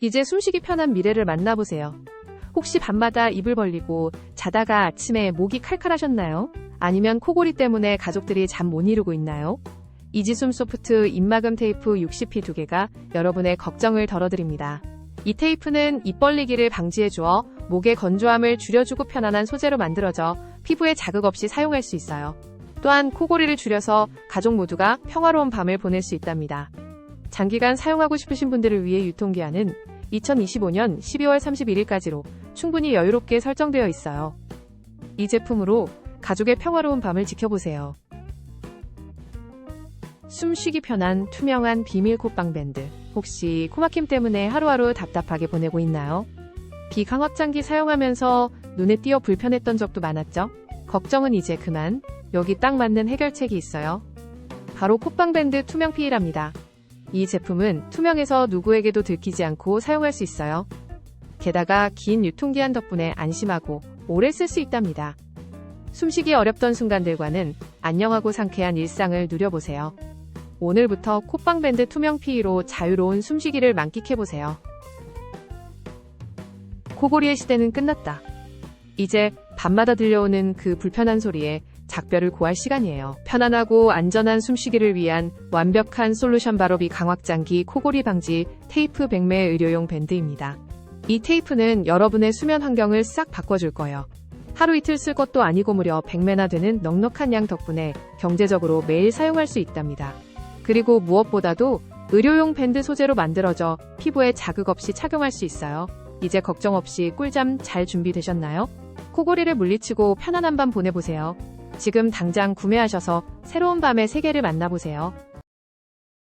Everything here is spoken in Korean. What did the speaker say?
이제 숨쉬기 편한 미래를 만나보세요. 혹시 밤마다 입을 벌리고 자다가 아침에 목이 칼칼하셨나요? 아니면 코골이 때문에 가족들이 잠 못 이루고 있나요? 이지숨 소프트 입막음 테이프 60P 2개가 여러분의 걱정을 덜어드립니다. 이 테이프는 입 벌리기를 방지해주어 목의 건조함을 줄여주고 편안한 소재로 만들어져 피부에 자극 없이 사용할 수 있어요. 또한 코골이를 줄여서 가족 모두가 평화로운 밤을 보낼 수 있답니다. 장기간 사용하고 싶으신 분들을 위해 유통기한은 2025년 12월 31일까지로 충분히 여유롭게 설정되어 있어요. 이 제품으로 가족의 평화로운 밤을 지켜보세요. 숨쉬기 편한 투명한 비밀 콧방 밴드. 혹시 코막힘 때문에 하루하루 답답하게 보내고 있나요? 비강압장기 사용하면서 눈에 띄어 불편했던 적도 많았죠? 걱정은 이제 그만. 여기 딱 맞는 해결책이 있어요. 바로 콧방 밴드 투명 피일랍니다. 이 제품은 투명해서 누구에게도 들키지 않고 사용할 수 있어요. 게다가 긴 유통기한 덕분에 안심하고 오래 쓸 수 있답니다. 숨쉬기 어렵던 순간들과는 안녕하고 상쾌한 일상을 누려보세요. 오늘부터 콧방 밴드 투명 피이로 자유로운 숨쉬기를 만끽해보세요. 코골이의 시대는 끝났다. 이제 밤마다 들려오는 그 불편한 소리에 작별을 고할 시간이에요. 편안하고 안전한 숨쉬기를 위한 완벽한 솔루션, 바로 비강압장기 코골이 방지 테이프 100매 의료용 밴드입니다. 이 테이프는 여러분의 수면 환경을 싹 바꿔줄 거예요. 하루 이틀 쓸 것도 아니고 무려 100매나 되는 넉넉한 양 덕분에 경제적으로 매일 사용할 수 있답니다. 그리고 무엇보다도 의료용 밴드 소재로 만들어져 피부에 자극 없이 착용할 수 있어요. 이제 걱정 없이 꿀잠 잘 준비되셨나요? 코골이를 물리치고 편안한 밤 보내보세요. 지금 당장 구매하셔서 새로운 밤의 세계를 만나보세요.